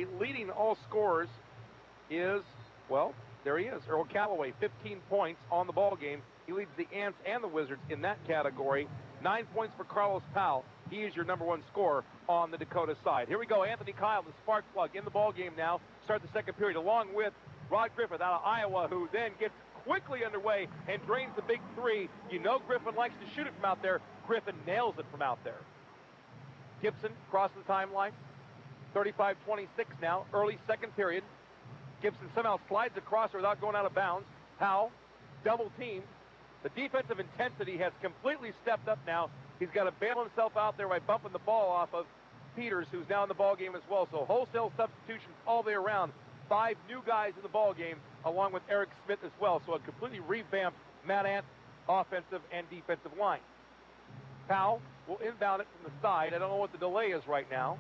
currently leading all scorers is, well, there he is, Earl Calloway, 15 points on the ball game. He leads the Ants and the Wizards in that category. 9 points for Carlos Powell. He is your number one scorer on the Dakota side. Here we go. Anthony Kyle, the spark plug, in the ball game now. Start the second period along with Rod Griffith out of Iowa, who then gets quickly underway and drains the big three. You know Griffin likes to shoot it from out there. Griffin nails it from out there. Gibson crosses the timeline. 35-26 now, early second period. Gibson somehow slides across her without going out of bounds. Powell, double teamed. The defensive intensity has completely stepped up now. He's got to bail himself out there by bumping the ball off of Peters, who's now in the ball game as well. So wholesale substitutions all the way around. 5 new guys in the ball game, along with Eric Smith as well. So a completely revamped Mad Ant offensive and defensive line. Powell will inbound it from the side. I don't know what the delay is right now.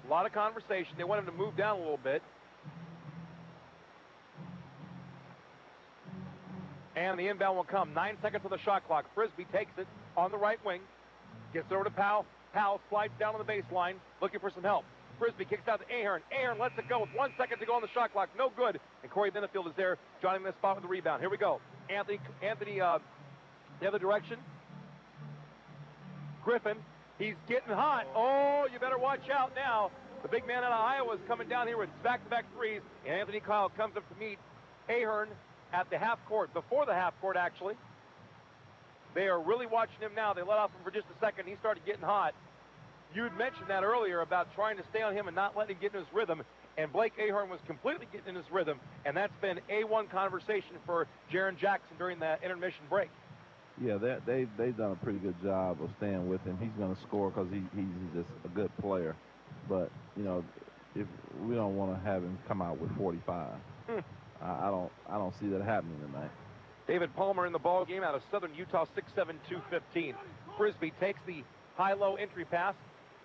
A lot of conversation. They want him to move down a little bit. And the inbound will come. 9 seconds on the shot clock. Frisbee takes it on the right wing. Gets it over to Powell. Powell slides down on the baseline, looking for some help. Frisbee kicks out to Ahern. Ahern lets it go with 1 second to go on the shot clock. No good. And Corey Benefield is there, joining the spot with the rebound. Here we go. Anthony, the other direction. Griffin, he's getting hot. Oh, you better watch out now. The big man out of Iowa is coming down here with back-to-back threes. And Anthony Kyle comes up to meet Ahern at the half court, before the half court actually. They are really watching him now. They let off him for just a second. He started getting hot. You'd mentioned that earlier about trying to stay on him and not letting him get in his rhythm. And Blake Ahern was completely getting in his rhythm. And that's been A1 conversation for Jaren Jackson during the intermission break. Yeah, they've done a pretty good job of staying with him. He's going to score because he's just a good player. But, you know, if we don't want to have him come out with 45. I don't see that happening tonight. David Palmer in the ball game out of Southern Utah, 6'7", 215. Frisbee takes the high-low entry pass,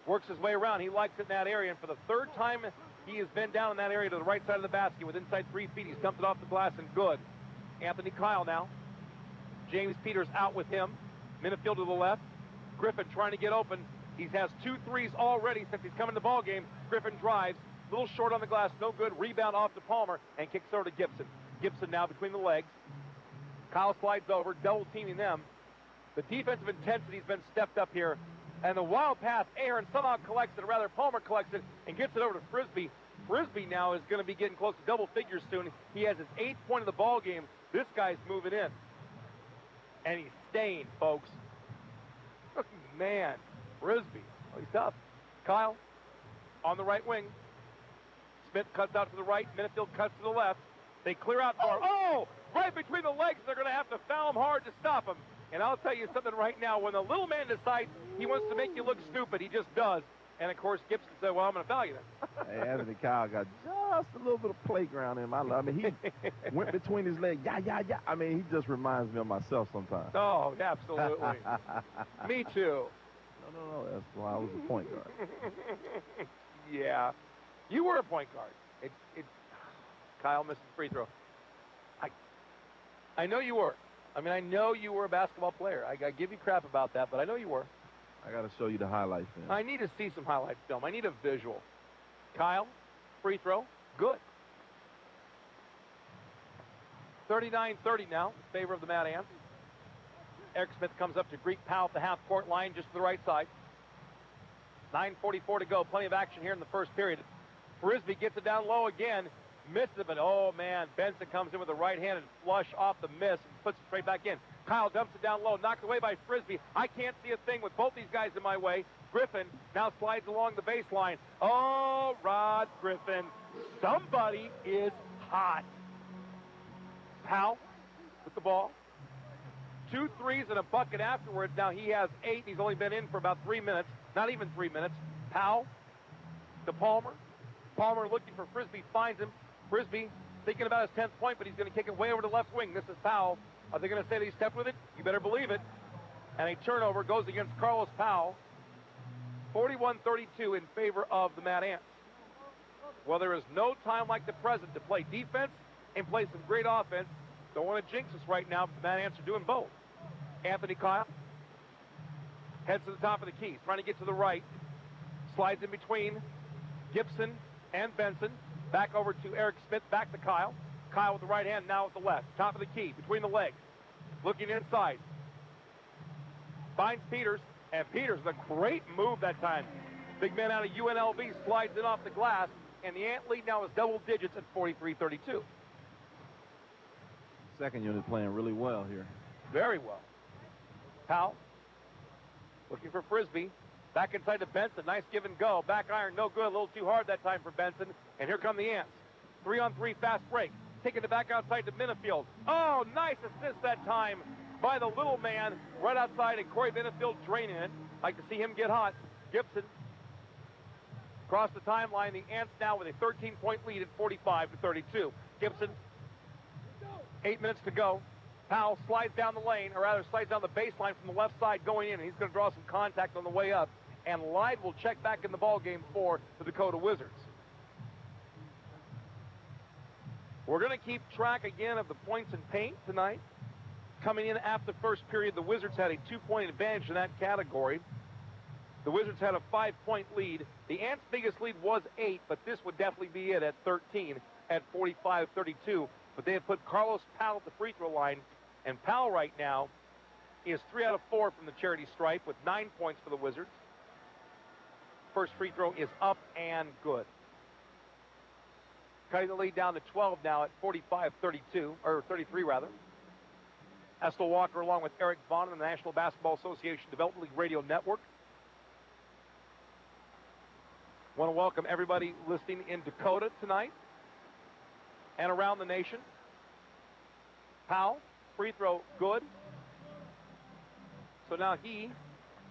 works his way around. He likes it in that area, and for the third time he has been down in that area to the right side of the basket with inside 3 feet. He's dumped it off the glass and good. Anthony Kyle now. James Peters out with him. Minifield to the left. Griffin trying to get open. He has 2 threes already since he's come in the ball game. Griffin drives. A little short on the glass, no good. Rebound off to Palmer and kicks over to Gibson. Gibson now between the legs. Kyle slides over, double teaming them. The defensive intensity has been stepped up here. And the wild pass, Ahern somehow collects it, or rather Palmer collects it and gets it over to Frisbee. Frisbee now is going to be getting close to double figures soon. He has his 8th point of the ball game. This guy's moving in. And he's staying, folks. Man, Frisbee. Oh, he's tough. Kyle on the right wing. Smith cuts out to the right. Minifield cuts to the left. They clear out for right between the legs. They're going to have to foul him hard to stop him. And I'll tell you something right now. When the little man decides he wants to make you look stupid, he just does. And, of course, Gibson said, well, I'm going to foul you then. Hey, Anthony Kyle got just a little bit of playground in him. I mean, he went between his legs. Yeah. I mean, he just reminds me of myself sometimes. Oh, absolutely. Me too. No. That's why I was a point guard. Yeah. You were a point guard. Kyle missed the free throw. I know you were. I mean, I know you were a basketball player. I give you crap about that, but I know you were. I got to show you the highlight film. I need to see some highlight film. I need a visual. Kyle, free throw, good. 39-30 now in favor of the Mad Ants. Eric Smith comes up to greet Powell at the half-court line, just to the right side. 9:44 to go. Plenty of action here in the first period. Frisbee gets it down low again. Misses it, but oh, man. Benson comes in with a right-handed flush off the miss and puts it straight back in. Kyle dumps it down low, knocked away by Frisbee. I can't see a thing with both these guys in my way. Griffin now slides along the baseline. Oh, Rod Griffin. Somebody is hot. Powell with the ball. 2 threes and a bucket afterwards. Now he has 8. He's only been in for about 3 minutes. Not even 3 minutes. Powell to Palmer. Palmer looking for Frisbee, finds him. Frisbee thinking about his 10th point, but he's going to kick it way over to left wing. This is Powell. Are they going to say that he stepped with it? You better believe it. And a turnover goes against Carlos Powell. 41-32 in favor of the Mad Ants. Well, there is no time like the present to play defense and play some great offense. Don't want to jinx us right now, but the Mad Ants are doing both. Anthony Kyle heads to the top of the key, trying to get to the right. Slides in between Gibson and Benson. Back over to Eric Smith, back to Kyle. Kyle with the right hand, now with the left. Top of the key, between the legs. Looking inside. Finds Peters, and Peters, a great move that time. Big man out of UNLV slides it off the glass, and the Ant lead now is double digits at 43-32. Second unit playing really well here. Very well. Powell looking for Frisbee. Back inside to Benson. Nice give and go. Back iron, no good. A little too hard that time for Benson. And here come the Ants. 3-on-3 fast break. Taking it back outside to Minifield. Oh, nice assist that time by the little man right outside, and Corey Minifield draining it. Like to see him get hot. Gibson across the timeline. The Ants now with a 13-point lead at 45-32. Gibson, 8 minutes to go. Powell slides down the lane, or rather slides down the baseline from the left side going in, and he's going to draw some contact on the way up. And Lyde will check back in the ball game for the Dakota Wizards. We're going to keep track again of the points in paint tonight. Coming in after the first period, the Wizards had a 2-point advantage in that category. The Wizards had a 5-point lead. The Ants' biggest lead was 8, but this would definitely be it at 13 at 45-32. But they have put Carlos Powell at the free throw line, and Powell right now is 3 out of 4 from the charity stripe with 9 points for the Wizards. First free throw is up and good. Cutting the lead down to 12 now at 45-32, or 33 rather. Estel Walker along with Eric Vaughn on the National Basketball Association Development League Radio Network. Want to welcome everybody listening in Dakota tonight and around the nation. Powell, free throw, good. So now he,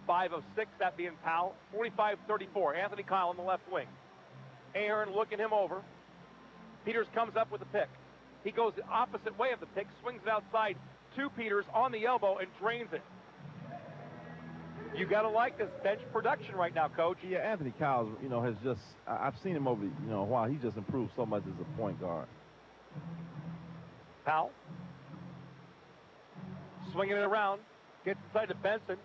5 of 6, that being Powell, 45-34. Anthony Kyle on the left wing. Ahern looking him over. Peters comes up with the pick. He goes the opposite way of the pick, swings it outside to Peters on the elbow and drains it. You got to like this bench production right now, Coach. Yeah, Anthony Kyle, has just, I've seen him over, a while. He's just improved so much as a point guard. Powell swinging it around, gets inside to Benson.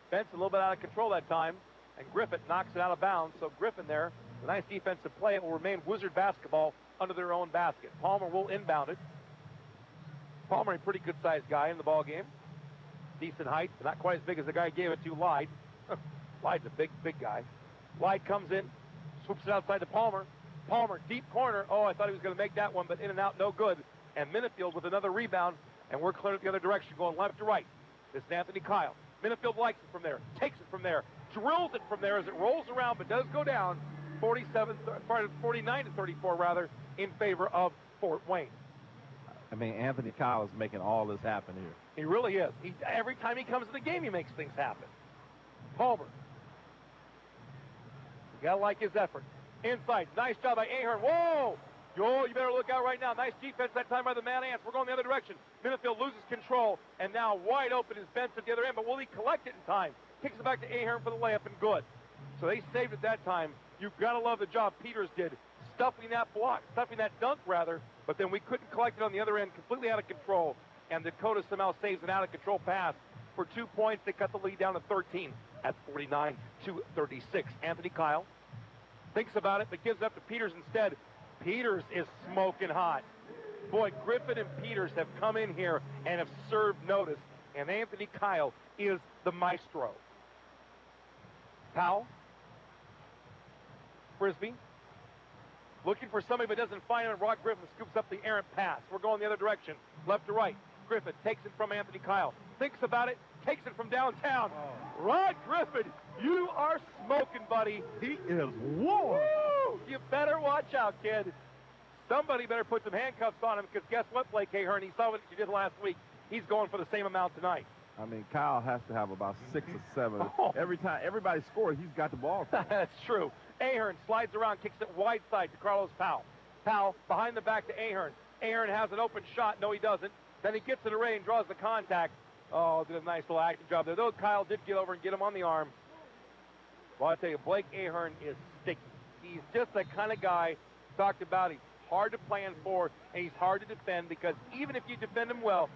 Benson a little bit out of control that time, and Griffin knocks it out of bounds. So Griffin there, a nice defensive play. It will remain Wizard basketball under their own basket. Palmer will inbound it. Palmer, a pretty good-sized guy in the ball game. Decent height, but not quite as big as the guy gave it to, Lyde. Lyde's a big, big guy. Lyde comes in, swoops it outside to Palmer. Palmer, deep corner. Oh, I thought he was going to make that one, but in and out, no good. And Minifield with another rebound, and we're cleared the other direction, going left to right. This is Anthony Kyle. Minifield likes it from there, takes it from there, drills it from there as it rolls around, but does go down 49-34 rather, in favor of Fort Wayne. I mean, Anthony Kyle is making all this happen here. He really is. Every time he comes to the game, he makes things happen. Palmer. You gotta like his effort. Inside, nice job by Ahern. Whoa! Yo, you better look out right now. Nice defense that time by the Mad Ants. We're going the other direction. Minifield loses control, and now wide open is Benson at the other end, but will he collect it in time? Kicks it back to Ahern for the layup, and good. So they saved it that time. You've got to love the job Peters did, stuffing that dunk rather, but then we couldn't collect it on the other end, completely out of control, and Dakota somehow saves an out-of-control pass. For 2 points, they cut the lead down to 13 at 49-36. Anthony Kyle thinks about it, but gives up to Peters instead. Peters is smoking hot. Boy, Griffin and Peters have come in here and have served notice, and Anthony Kyle is the maestro. Powell. Frisbee. Looking for somebody but doesn't find him, and Rod Griffin scoops up the errant pass. We're going the other direction, left to right. Griffin takes it from Anthony Kyle. Thinks about it, takes it from downtown. Oh. Rod Griffin, you are smoking, buddy. He is warm. Woo! You better watch out, kid. Somebody better put some handcuffs on him, because guess what, Blake Ahern? He saw what you did last week. He's going for the same amount tonight. I mean, Kyle has to have about 6 or 7. Oh. Every time everybody scores, he's got the ball. That's true. Ahern slides around, kicks it wide side to Carlos Powell. Powell behind the back to Ahern. Ahern has an open shot. No, he doesn't. Then he gets it away and draws the contact. Oh, did a nice little acting job there. Though Kyle did get over and get him on the arm. Well, I tell you, Blake Ahern is sticky. He's just the kind of guy talked about. He's hard to plan for, and he's hard to defend, because even if you defend him well,